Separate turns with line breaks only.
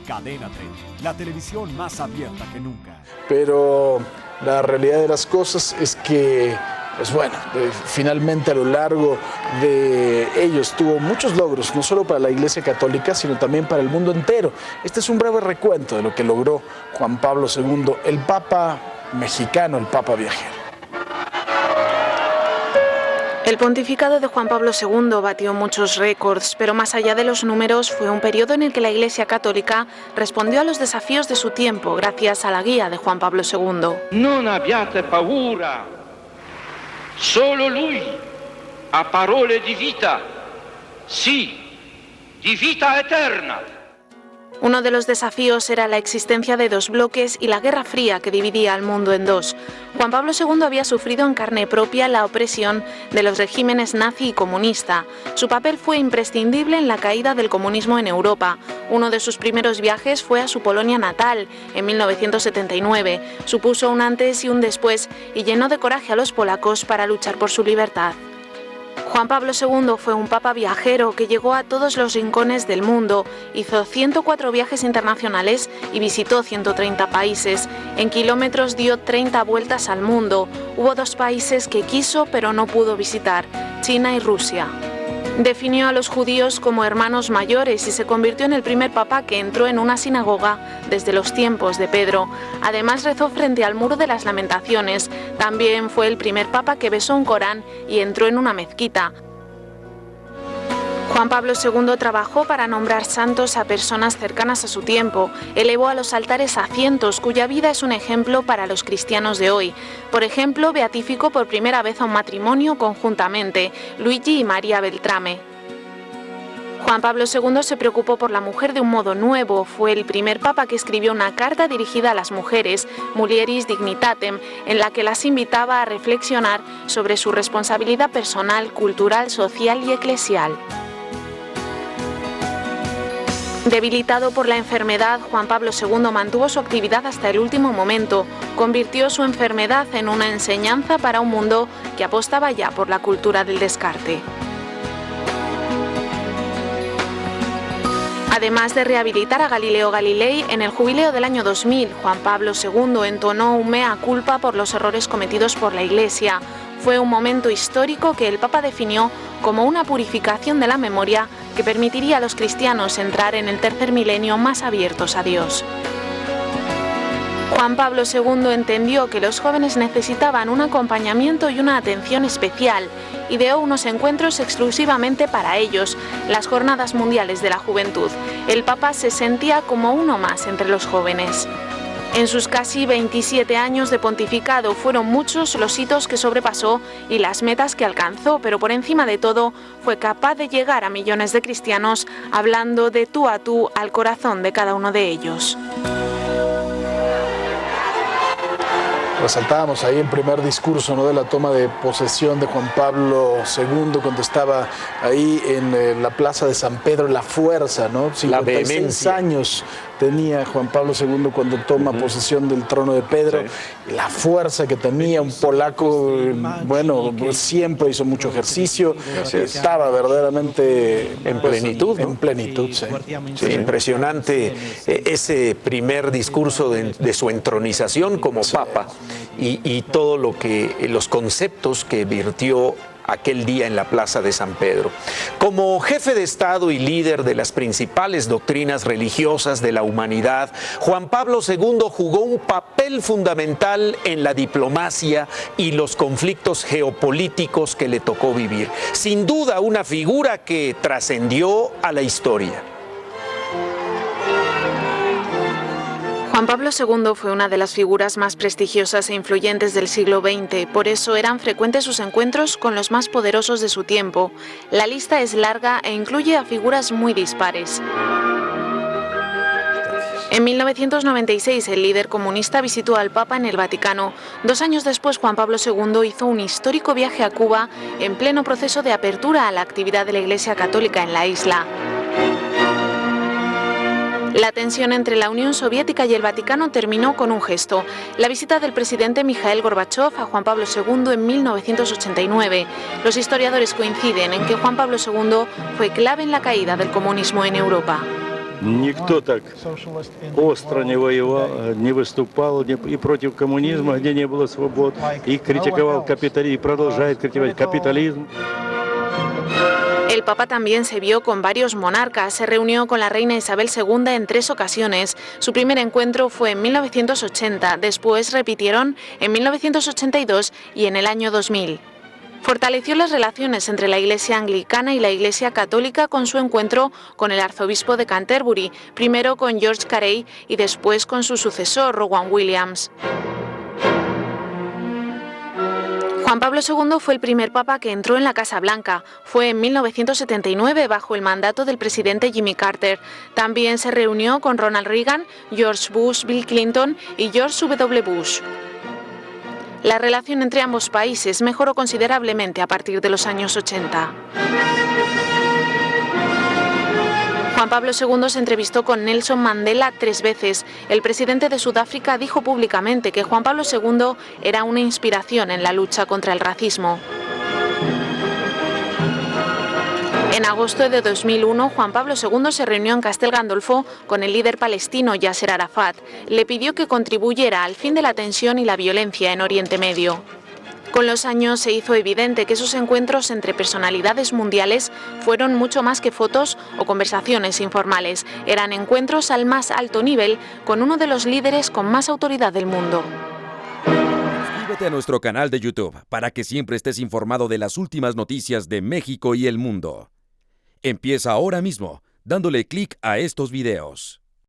Cadena 30, la televisión más abierta que nunca.
Pero la realidad de las cosas es que, pues bueno, finalmente a lo largo de ellos tuvo muchos logros, no solo para la Iglesia Católica, sino también para el mundo entero. Este es un breve recuento de lo que logró Juan Pablo II, el Papa mexicano, el Papa viajero.
El pontificado de Juan Pablo II batió muchos récords, pero más allá de los números fue un periodo en el que la Iglesia Católica respondió a los desafíos de su tiempo gracias a la guía de Juan Pablo II.
Non abbiate paura, solo lui ha parole di vita, sì, di vita eterna.
Uno de los desafíos era la existencia de dos bloques y la Guerra Fría que dividía al mundo en dos. Juan Pablo II había sufrido en carne propia la opresión de los regímenes nazi y comunista. Su papel fue imprescindible en la caída del comunismo en Europa. Uno de sus primeros viajes fue a su Polonia natal, en 1979. Supuso un antes y un después y llenó de coraje a los polacos para luchar por su libertad. Juan Pablo II fue un papa viajero que llegó a todos los rincones del mundo, hizo 104 viajes internacionales y visitó 130 países. En kilómetros dio 30 vueltas al mundo. Hubo 2 países que quiso pero no pudo visitar, China y Rusia. Definió a los judíos como hermanos mayores y se convirtió en el primer papa que entró en una sinagoga desde los tiempos de Pedro. Además rezó frente al Muro de las Lamentaciones. También fue el primer papa que besó un Corán y entró en una mezquita. Juan Pablo II trabajó para nombrar santos a personas cercanas a su tiempo. Elevó a los altares a cientos cuya vida es un ejemplo para los cristianos de hoy. Por ejemplo, beatificó por primera vez a un matrimonio conjuntamente, Luigi y María Beltrame. Juan Pablo II se preocupó por la mujer de un modo nuevo. Fue el primer papa que escribió una carta dirigida a las mujeres, Mulieris Dignitatem, en la que las invitaba a reflexionar sobre su responsabilidad personal, cultural, social y eclesial. Debilitado por la enfermedad, Juan Pablo II mantuvo su actividad hasta el último momento. Convirtió su enfermedad en una enseñanza para un mundo que apostaba ya por la cultura del descarte. Además de rehabilitar a Galileo Galilei, en el jubileo del año 2000, Juan Pablo II entonó un mea culpa por los errores cometidos por la Iglesia. Fue un momento histórico que el Papa definió como una purificación de la memoria que permitiría a los cristianos entrar en el tercer milenio más abiertos a Dios. Juan Pablo II entendió que los jóvenes necesitaban un acompañamiento y una atención especial. Ideó unos encuentros exclusivamente para ellos, las Jornadas Mundiales de la Juventud. El Papa se sentía como uno más entre los jóvenes. En sus casi 27 años de pontificado fueron muchos los hitos que sobrepasó y las metas que alcanzó, pero por encima de todo fue capaz de llegar a millones de cristianos hablando de tú a tú al corazón de cada uno de ellos.
Resaltábamos ahí el primer discurso, ¿no?, de la toma de posesión de Juan Pablo II cuando estaba ahí en la plaza de San Pedro, la fuerza, ¿no? 56 años tenía Juan Pablo II cuando toma posesión del trono de Pedro, la fuerza que tenía, un polaco, bueno, siempre hizo mucho ejercicio, estaba verdaderamente
en plenitud, ¿no?
En plenitud, sí.
Sí, impresionante ese primer discurso de su entronización como papa y todo lo que, los conceptos que virtió aquel día en la Plaza de San Pedro. Como jefe de Estado y líder de las principales doctrinas religiosas de la humanidad, Juan Pablo II jugó un papel fundamental en la diplomacia y los conflictos geopolíticos que le tocó vivir. Sin duda, una figura que trascendió a la historia.
Juan Pablo II fue una de las figuras más prestigiosas e influyentes del siglo XX, por eso eran frecuentes sus encuentros con los más poderosos de su tiempo. La lista es larga e incluye a figuras muy dispares. En 1996, el líder comunista visitó al Papa en el Vaticano. 2 años después, Juan Pablo II hizo un histórico viaje a Cuba en pleno proceso de apertura a la actividad de la Iglesia Católica en la isla. La tensión entre la Unión Soviética y el Vaticano terminó con un gesto: la visita del presidente Mikhail Gorbachev a Juan Pablo II en 1989. Los historiadores coinciden en que Juan Pablo II fue clave en la caída del comunismo en Europa.
Никто так остро не воевал, не выступал и против коммунизма, где не было свобод, и критиковал капитализм, и продолжает критиковать капитализм.
El Papa también se vio con varios monarcas, se reunió con la reina Isabel II en 3 ocasiones. Su primer encuentro fue en 1980, después repitieron en 1982 y en el año 2000. Fortaleció las relaciones entre la Iglesia anglicana y la Iglesia católica con su encuentro con el arzobispo de Canterbury, primero con George Carey y después con su sucesor, Rowan Williams. Juan Pablo II fue el primer papa que entró en la Casa Blanca. Fue en 1979 bajo el mandato del presidente Jimmy Carter. También se reunió con Ronald Reagan, George Bush, Bill Clinton y George W. Bush. La relación entre ambos países mejoró considerablemente a partir de los años 80. Juan Pablo II se entrevistó con Nelson Mandela 3 veces. El presidente de Sudáfrica dijo públicamente que Juan Pablo II era una inspiración en la lucha contra el racismo. En agosto de 2001, Juan Pablo II se reunió en Castel Gandolfo con el líder palestino Yasser Arafat. Le pidió que contribuyera al fin de la tensión y la violencia en Oriente Medio. Con los años se hizo evidente que esos encuentros entre personalidades mundiales fueron mucho más que fotos o conversaciones informales. Eran encuentros al más alto nivel con uno de los líderes con más autoridad del mundo.
Suscríbete a nuestro canal de YouTube para que siempre estés informado de las últimas noticias de México y el mundo. Empieza ahora mismo dándole clic a estos videos.